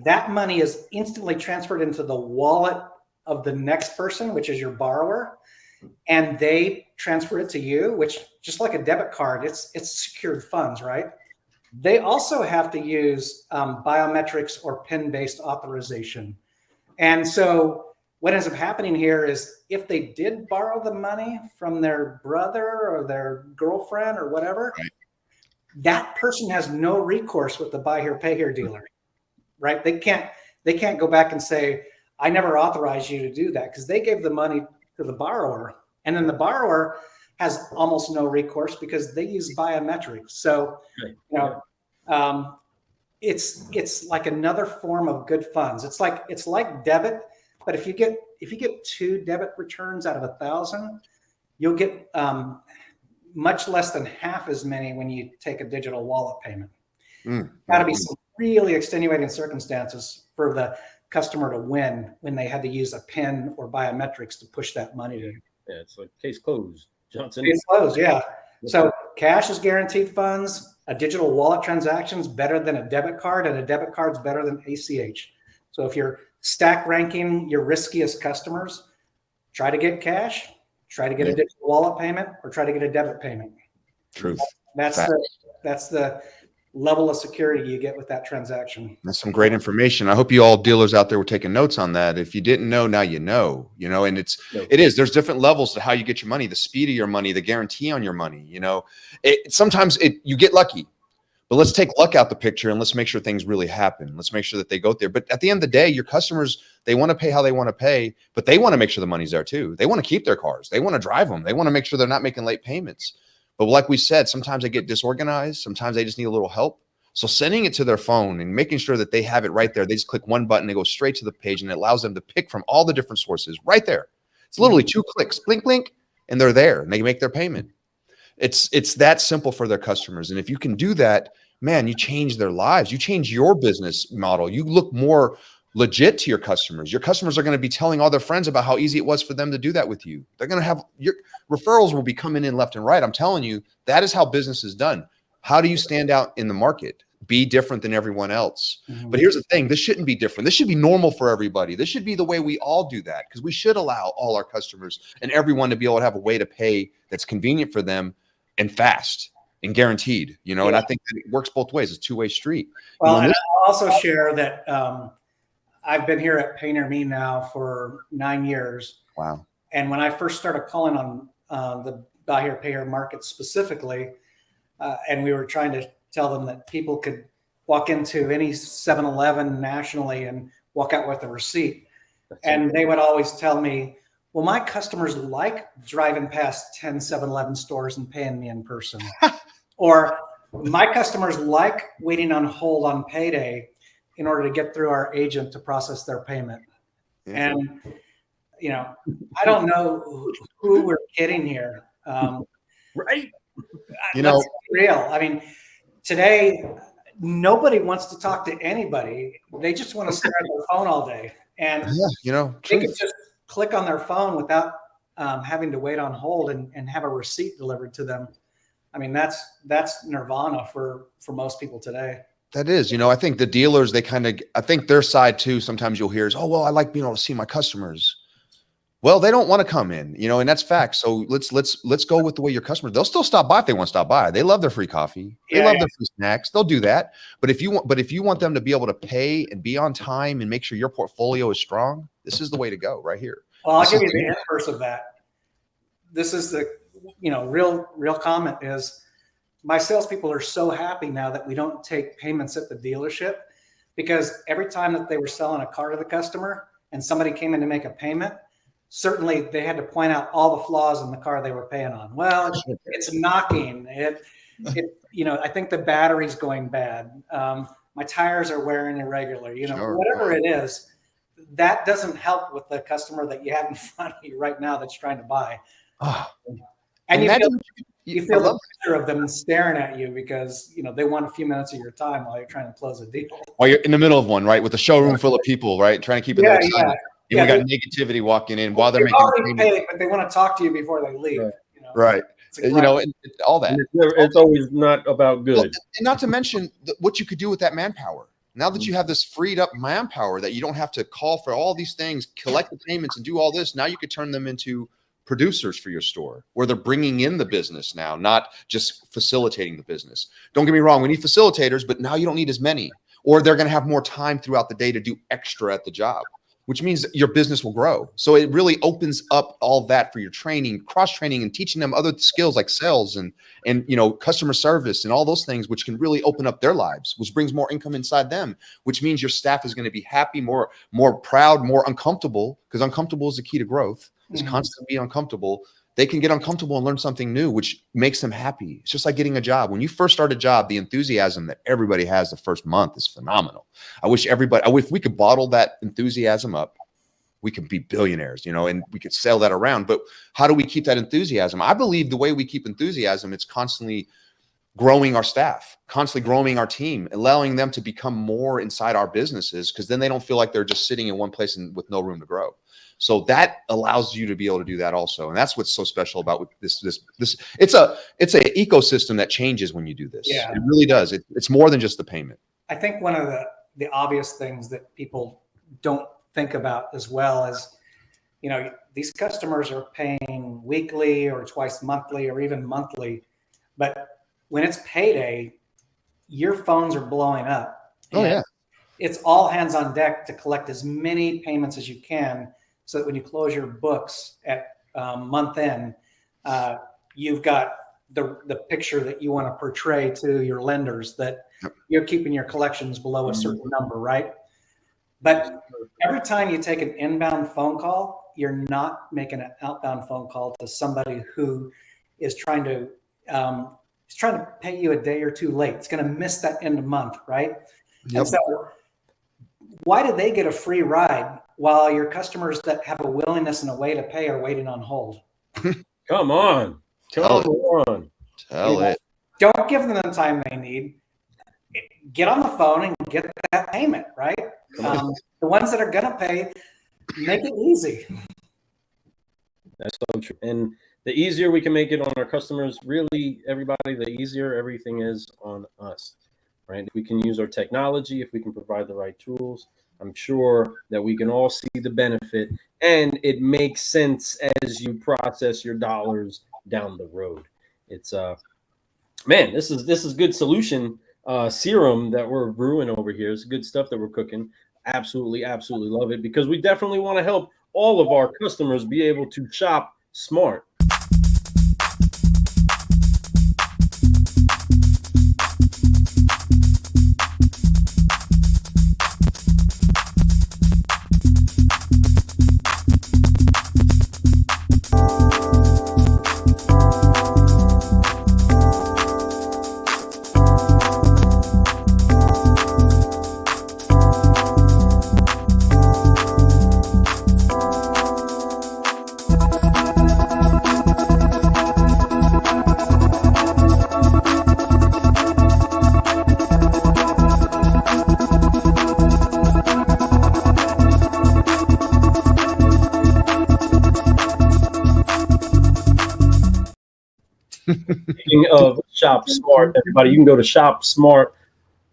Speaker 4: that money is instantly transferred into the wallet of the next person, which is your borrower, and they transfer it to you, which just like a debit card, it's secured funds, right? They also have to use biometrics or PIN-based authorization. And so what ends up happening here is if they did borrow the money from their brother or their girlfriend or whatever, that person has no recourse with the buy here, pay here dealer, right? They can't go back and say, I never authorized you to do that, because they gave the money to the borrower, and then the borrower has almost no recourse because they use biometrics. So, it's like another form of good funds. It's like debit, but if you get 2 debit returns out of 1,000, you'll get much less than half as many when you take a digital wallet payment. Got to be some really extenuating circumstances for the customer to win when they had to use a PIN or biometrics to push that money to.
Speaker 1: Yeah, it's like case closed, Johnson.
Speaker 4: Case closed, yeah. So cash is guaranteed funds. A digital wallet transaction is better than a debit card, and a debit card is better than ACH. So if you're stack ranking your riskiest customers, try to get cash, try to get a digital wallet payment, or try to get a debit payment.
Speaker 2: Truth.
Speaker 4: That's the level of security you get with that transaction.
Speaker 2: That's some great information. I hope you all dealers out there were taking notes on that. If you didn't know, now you know, and there's different levels to how you get your money, the speed of your money, the guarantee on your money. Sometimes you get lucky, but let's take luck out the picture and let's make sure things really happen. Let's make sure that they go there. But at the end of the day, your customers, they want to pay how they want to pay, but they want to make sure the money's there too. They want to keep their cars. They want to drive them. They want to make sure they're not making late payments. But like we said, sometimes they get disorganized. Sometimes they just need a little help. So sending it to their phone and making sure that they have it right there. They just click one button, they go straight to the page, and it allows them to pick from all the different sources right there. It's literally 2 clicks, blink, blink, and they're there and they make their payment. It's that simple for their customers. And if you can do that, man, you change their lives. You change your business model. You look more legit to your customers. Your customers are going to be telling all their friends about how easy it was for them to do that with you. They're going to have your referrals will be coming in left and right. I'm telling you, that is how business is done. How do you stand out in the market? Be different than everyone else. But here's the thing, this shouldn't be different. This should be normal for everybody. This should be the way we all do that, because we should allow all our customers and everyone to be able to have a way to pay that's convenient for them and fast and guaranteed, and I think that it works both ways. It's a two-way street.
Speaker 4: Well, and I'll also share that I've been here at PayNearMe now for 9 years.
Speaker 2: Wow.
Speaker 4: And when I first started calling on the buy here, pay here market specifically. And we were trying to tell them that people could walk into any 7-Eleven nationally and walk out with a receipt. And they would always tell me, well, my customers like driving past 10 7-Eleven stores and paying me in person. Or my customers like waiting on hold on payday in order to get through our agent to process their payment. Yeah. And, you know, I don't know who we're kidding here.
Speaker 1: Right.
Speaker 2: You know,
Speaker 4: let's be real. I mean, today, nobody wants to talk to anybody. They just want to stare at their phone all day. And
Speaker 2: yeah, you know,
Speaker 4: they can just click on their phone without having to wait on hold and have a receipt delivered to them. I mean, that's nirvana for most people today.
Speaker 2: That is, you know, I think the dealers, I think their side too, sometimes you'll hear is, oh, well, I like being able to see my customers. Well, they don't want to come in, you know, and that's fact. So let's go with the way your customers, they'll still stop by if they want to stop by. They love their free coffee. They love their free snacks. They'll do that. But if you want them to be able to pay and be on time and make sure your portfolio is strong, this is the way to go right here.
Speaker 4: Well, I'll give you the inverse of that. This is the, you know, real comment is my salespeople are so happy now that we don't take payments at the dealership, because every time that they were selling a car to the customer and somebody came in to make a payment, certainly they had to point out all the flaws in the car they were paying on. Well, it's knocking it. You know, I think the battery's going bad. My tires are wearing irregular, you know, whatever it is, that doesn't help with the customer that you have in front of you right now that's trying to buy. And you feel the pressure of them staring at you because, you know, they want a few minutes of your time while you're trying to close a deal.
Speaker 2: While you're in the middle of one, right? With a showroom full of people, right? Trying to keep it excited. And we got negativity walking in while they're making
Speaker 4: paid, but they want to talk to you before they leave.
Speaker 1: Right.
Speaker 4: You know?
Speaker 2: Right. You know, and all that.
Speaker 1: It's always not about good.
Speaker 2: Well, and not to mention what you could do with that manpower. Now that you have this freed up manpower that you don't have to call for all these things, collect the payments and do all this, now you could turn them into producers for your store where they're bringing in the business now, not just facilitating the business. Don't get me wrong. We need facilitators, but now you don't need as many, or they're going to have more time throughout the day to do extra at the job, which means that your business will grow. So it really opens up all that for your training, cross-training, and teaching them other skills like sales and you know, customer service and all those things, which can really open up their lives, which brings more income inside them, which means your staff is going to be happy, more proud, more uncomfortable, because uncomfortable is the key to growth. It's constantly uncomfortable. They can get uncomfortable and learn something new, which makes them happy. It's just like getting a job. When you first start a job, the enthusiasm that everybody has the first month is phenomenal. I wish we could bottle that enthusiasm up, we could be billionaires, you know, and we could sell that around. But how do we keep that enthusiasm? I believe the way we keep enthusiasm, it's constantly growing our staff, constantly growing our team, allowing them to become more inside our businesses, because then they don't feel like they're just sitting in one place and with no room to grow. So that allows you to be able to do that also. And that's what's so special about this. It's a ecosystem that changes when you do this. Yeah. It really does. It's more than just the payment.
Speaker 4: I think one of the obvious things that people don't think about as well is, you know, these customers are paying weekly or twice monthly or even monthly, but when it's payday, your phones are blowing up.
Speaker 2: Oh yeah.
Speaker 4: It's all hands on deck to collect as many payments as you can, so that when you close your books at month end, you've got the picture that you want to portray to your lenders that you're keeping your collections below a certain number, right? But every time you take an inbound phone call, you're not making an outbound phone call to somebody who is trying to pay you a day or two late. It's going to miss that end of month, right? Yep. And so why do they get a free ride while your customers that have a willingness and a way to pay are waiting on hold?
Speaker 1: Come on. Tell it.
Speaker 4: Don't give them the time they need. Get on the phone and get that payment, right? The ones that are going to pay, make it easy.
Speaker 1: That's so true. And the easier we can make it on our customers, really, everybody, the easier everything is on us, right? If we can use our technology, if we can provide the right tools, I'm sure that we can all see the benefit, and it makes sense as you process your dollars down the road. It's man, this is good solution serum that we're brewing over here. It's good stuff that we're cooking. Absolutely love it, because we definitely want to help all of our customers be able to shop smart. Speaking of Shop Smart, everybody, you can go to Shop Smart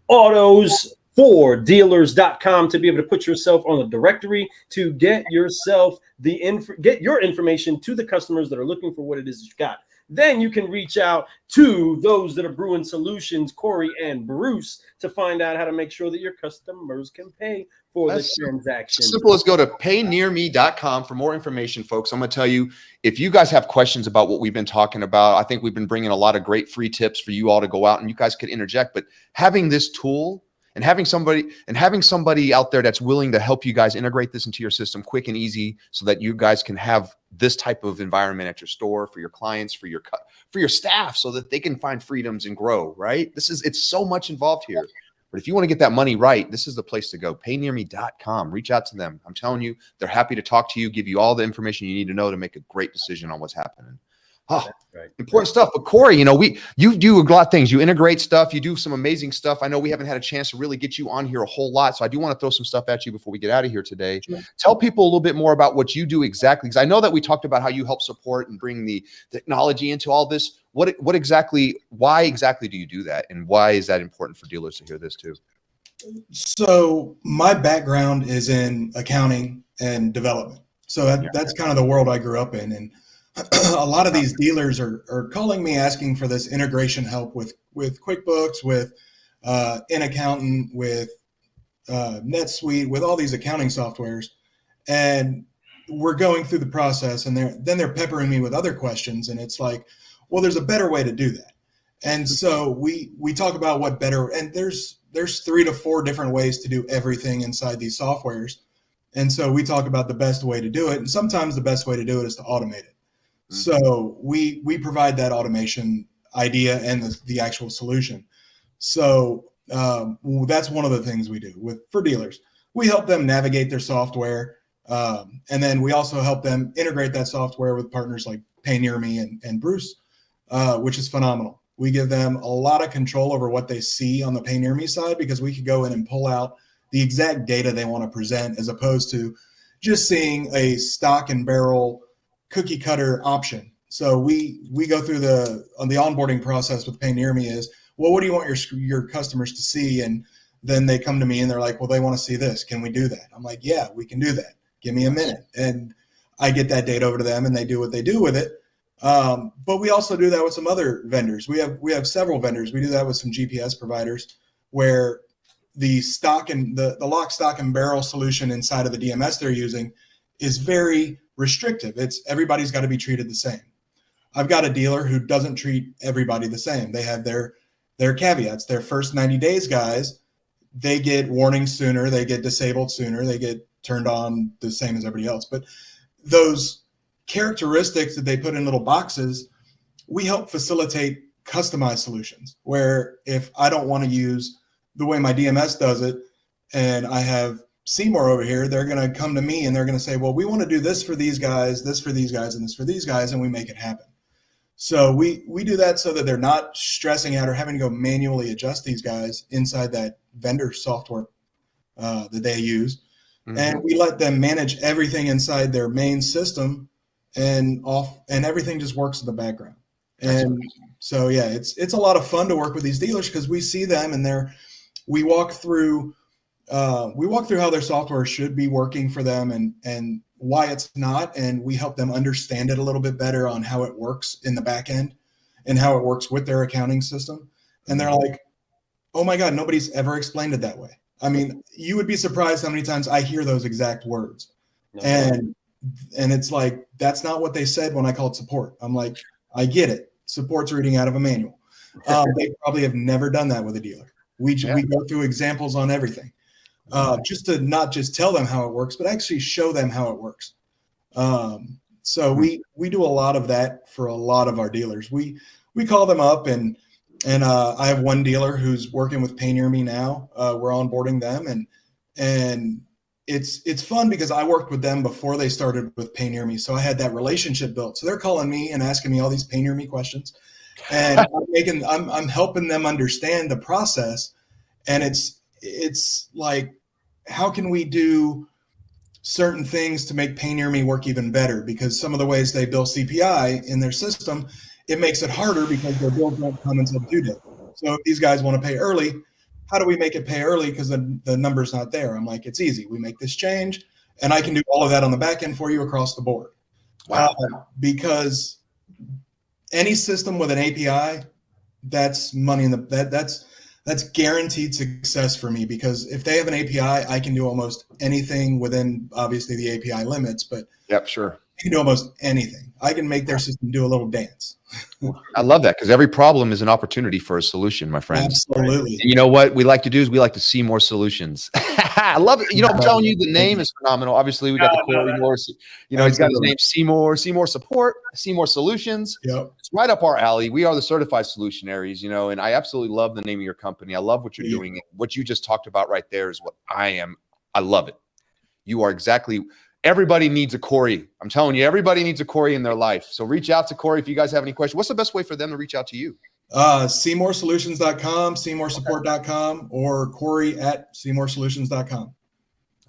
Speaker 1: Autos for dealers.com to be able to put yourself on the directory to get yourself get your information to the customers that are looking for what it is that you got. Then you can reach out to those that are brewing solutions, Corey and Bruce, to find out how to make sure that your customers can pay for the transaction.
Speaker 2: Simple as go to PayNearMe.com for more information, folks. I'm going to tell you, if you guys have questions about what we've been talking about, I think we've been bringing a lot of great free tips for you all to go out and you guys could interject. But having this tool and having somebody out there that's willing to help you guys integrate this into your system quick and easy so that you guys can have this type of environment at your store for your clients, for your staff, so that they can find freedoms and grow, right? It's so much involved here. But if you want to get that money right, this is the place to go. PayNearMe.com. Reach out to them. I'm telling you, they're happy to talk to you, give you all the information you need to know to make a great decision on what's happening. Oh, right. Important stuff. But Corey, you do a lot of things. You integrate stuff. You do some amazing stuff. I know we haven't had a chance to really get you on here a whole lot. So I do want to throw some stuff at you before we get out of here today. Sure. Tell people a little bit more about what you do exactly. Because I know that we talked about how you help support and bring the technology into all this. Why exactly do you do that? And why is that important for dealers to hear this too?
Speaker 3: So my background is in accounting and development. So that's kind of the world I grew up in. And a lot of these dealers are calling me asking for this integration help with QuickBooks, with InAccountant, with NetSuite, with all these accounting softwares. And we're going through the process and they're peppering me with other questions. And it's like, well, there's a better way to do that. And so we talk about what better, and there's 3 to 4 different ways to do everything inside these softwares. And so we talk about the best way to do it. And sometimes the best way to do it is to automate it. So we provide that automation idea and the actual solution. So that's one of the things we do for dealers. We help them navigate their software. And then we also help them integrate that software with partners like PayNearMe and Bruce, which is phenomenal. We give them a lot of control over what they see on the PayNearMe side because we could go in and pull out the exact data they want to present as opposed to just seeing a stock and barrel cookie cutter option. So we go through the onboarding process with PayNearMe is, well, what do you want your customers to see? And then they come to me and they're like, well, they want to see this. Can we do that? I'm like, yeah, we can do that. Give me a minute. And I get that data over to them and they do what they do with it. But we also do that with some other vendors. We have several vendors. We do that with some GPS providers where the stock and the lock, stock, and barrel solution inside of the DMS they're using is very restrictive. It's everybody's got to be treated the same. I've got a dealer who doesn't treat everybody the same. They have their caveats. Their first 90 days, guys, they get warnings sooner, they get disabled sooner, they get turned on the same as everybody else. But those characteristics that they put in little boxes, we help facilitate customized solutions where if I don't want to use the way my DMS does it and I have CMOR over here, they're going to come to me and they're going to say, well, we want to do this for these guys, this for these guys, and this for these guys, and we make it happen. So we do that so that they're not stressing out or having to go manually adjust these guys inside that vendor software that they use. Mm-hmm. And we let them manage everything inside their main system and everything just works in the background. And so, yeah, it's a lot of fun to work with these dealers because we see them and we walk through how their software should be working for them and why it's not. And we help them understand it a little bit better on how it works in the back end and how it works with their accounting system. And they're like, oh my God, nobody's ever explained it that way. I mean, you would be surprised how many times I hear those exact words. No. And it's like, that's not what they said when I called support. I'm like, I get it. Support's reading out of a manual. They probably have never done that with a dealer. We go through examples on everything. Just to not just tell them how it works, but actually show them how it works. So we do a lot of that for a lot of our dealers. We call them up and I have one dealer who's working with PayNearMe now. We're onboarding them and it's fun because I worked with them before they started with PayNearMe. So I had that relationship built. So they're calling me and asking me all these PayNearMe questions and I'm helping them understand the process. And it's like, how can we do certain things to make PayNearMe work even better? Because some of the ways they bill CPI in their system it makes it harder because their bills don't come until due date. So if these guys want to pay early, how do we make it pay early? Because the number's not there. I'm like, it's easy. We make this change, and I can do all of that on the back end for you across the board.
Speaker 2: Wow.
Speaker 3: Because any system with an API, that's money in that's guaranteed success for me, because if they have an API, I can do almost anything within obviously the API limits, but
Speaker 2: Yep, sure.
Speaker 3: I can do almost anything. I can make their system do a little dance.
Speaker 2: I love that, because every problem is an opportunity for a solution, my friends.
Speaker 3: Absolutely.
Speaker 2: And you know what we like to do is we like to see more solutions. I love it. You know, I'm telling you, the name is phenomenal. Obviously, we got the Corey Morrissey. You know, he's got his name CMOR Support, CMOR Solutions.
Speaker 3: Yep.
Speaker 2: It's right up our alley. We are the certified solutionaries, you know, and I absolutely love the name of your company. I love what you're doing. What you just talked about right there is what I am. I love it. You are exactly. Everybody needs a Corey. I'm telling you, everybody needs a Corey in their life. So reach out to Corey if you guys have any questions. What's the best way for them to reach out to you?
Speaker 3: CMORSolutions.com, CMORSupport.com, or Corey@CMORSolutions.com.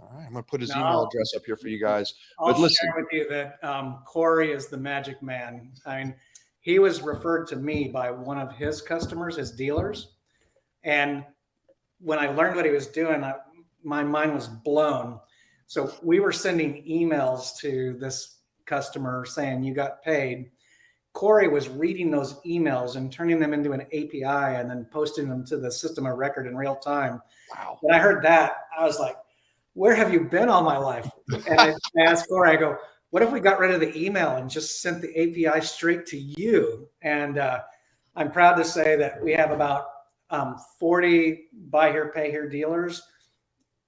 Speaker 2: All right, I'm going to put his email address up here for you guys.
Speaker 4: I'll share with you that Corey is the magic man. I mean, he was referred to me by one of his customers, his dealers. And when I learned what he was doing, my mind was blown. So we were sending emails to this customer saying, you got paid. Corey was reading those emails and turning them into an API and then posting them to the system of record in real time.
Speaker 2: Wow.
Speaker 4: When I heard that, I was like, where have you been all my life? And I asked Corey, I go, what if we got rid of the email and just sent the API straight to you? And I'm proud to say that we have about 40 buy here, pay here dealers.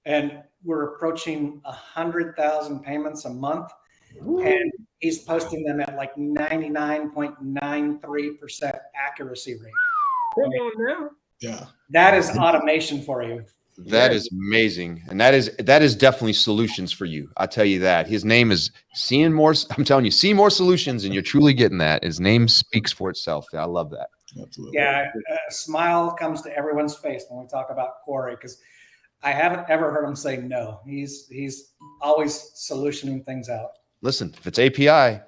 Speaker 4: And we're approaching 100,000 payments a month. Woo. And he's posting them at like 99.93% accuracy rate.
Speaker 1: Come on now.
Speaker 3: Yeah.
Speaker 4: That is automation for you.
Speaker 2: That is amazing. And that is definitely solutions for you. I'll tell you that. His name is CMOR. I'm telling you, CMOR Solutions, and you're truly getting that. His name speaks for itself. I love that.
Speaker 3: Absolutely.
Speaker 4: Yeah. A smile comes to everyone's face when we talk about Corey, because I haven't ever heard him say no. He's always solutioning things out.
Speaker 2: Listen, if it's API,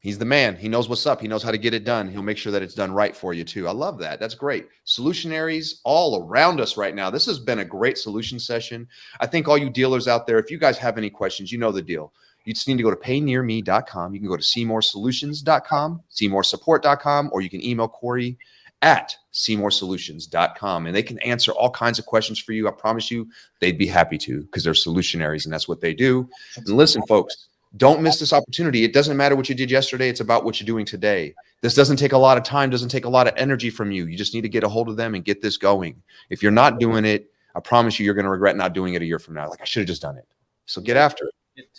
Speaker 2: he's the man. He knows what's up. He knows how to get it done. He'll make sure that it's done right for you too. I love that. That's great. Solutionaries all around us right now. This has been a great solution session. I think all you dealers out there, if you guys have any questions, you know the deal. You just need to go to PayNearMe.com. You can go to CMORSolutions.com, CMORSupport.com, or you can email Corey at CMORSolutions.com, and they can answer all kinds of questions for you. I promise you they'd be happy to, because they're solutionaries and that's what they do. And listen, folks, don't miss this opportunity. It doesn't matter what you did yesterday. It's about what you're doing today. This doesn't take a lot of time, doesn't take a lot of energy from you. You just need to get a hold of them and get this going. If you're not doing it, I promise you, you're going to regret not doing it a year from now. Like, I should have just done it. So get after it.
Speaker 1: Get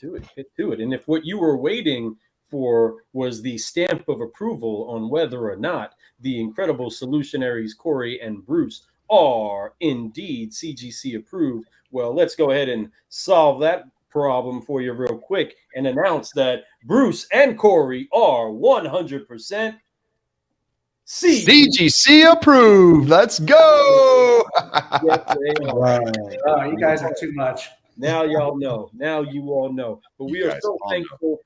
Speaker 1: to it. And if what you were waiting for was the stamp of approval on whether or not the incredible solutionaries Corey and Bruce are indeed CGC approved, well, let's go ahead and solve that problem for you real quick and announce that Bruce and Corey are 100%
Speaker 2: CGC approved. Let's go.
Speaker 1: Yes, they are.
Speaker 4: Oh, you guys are too much.
Speaker 1: Now y'all know. Now you all know. But we are so thankful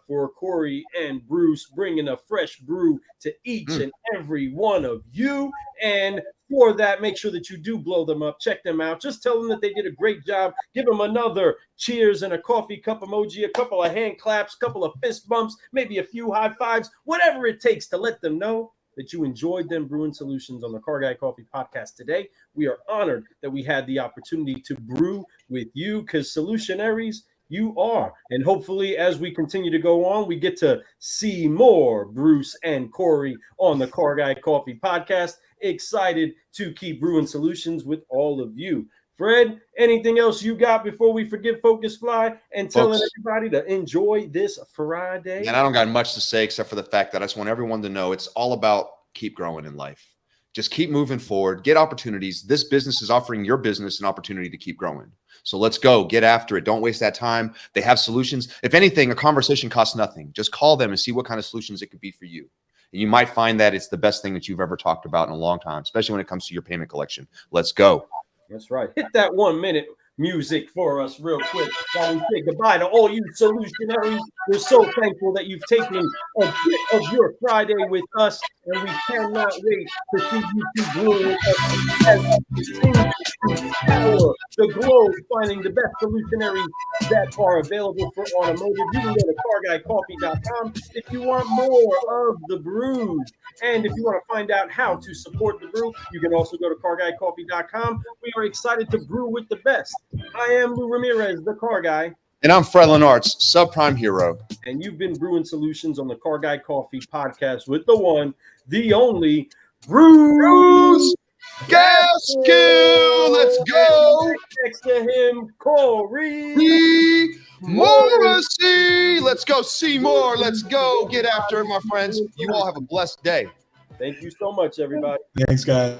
Speaker 1: for Corey and Bruce bringing a fresh brew to each and every one of you. And for that, make sure that you do blow them up. Check them out. Just tell them that they did a great job. Give them another cheers and a coffee cup emoji, a couple of hand claps, a couple of fist bumps, maybe a few high fives, whatever it takes to let them know that you enjoyed them brewing solutions on the Car Guy Coffee podcast today. We are honored that we had the opportunity to brew with you, because solutionaries you are. And hopefully, as we continue to go on, we get to see more Bruce and Corey on the Car Guy Coffee podcast. Excited to keep brewing solutions with all of you. Fred, anything else you got before we forget Focus Fly and telling everybody to enjoy this Friday?
Speaker 2: And I don't got much to say except for the fact that I just want everyone to know it's all about keep growing in life. Just keep moving forward, get opportunities. This business is offering your business an opportunity to keep growing. So let's go, get after it. Don't waste that time. They have solutions. If anything, a conversation costs nothing. Just call them and see what kind of solutions it could be for you. And you might find that it's the best thing that you've ever talked about in a long time, especially when it comes to your payment collection. Let's go.
Speaker 1: That's right. Hit that 1 minute music for us real quick while we say goodbye to all you solutionaries. We're so thankful that you've taken a bit of your Friday with us, and we cannot wait to see you keep brewing with us as we continue to scour the globe, finding the best solutionaries that are available for automotive. You can go to carguycoffee.com if you want more of the brews. And if you want to find out how to support the brew, you can also go to carguycoffee.com. We are excited to brew with the best. I am Lou Ramirez, the Car Guy.
Speaker 2: And I'm Fred Lenartz, subprime hero.
Speaker 1: And you've been brewing solutions on the Car Guy Coffee podcast with the one, the only, Bruce
Speaker 2: Gaskill. Let's go.
Speaker 1: And next to him, Corey
Speaker 2: Morrissey. Let's go, CMOR. Let's go. Get after it, my friends. You all have a blessed day.
Speaker 1: Thank you so much, everybody.
Speaker 3: Thanks, guys.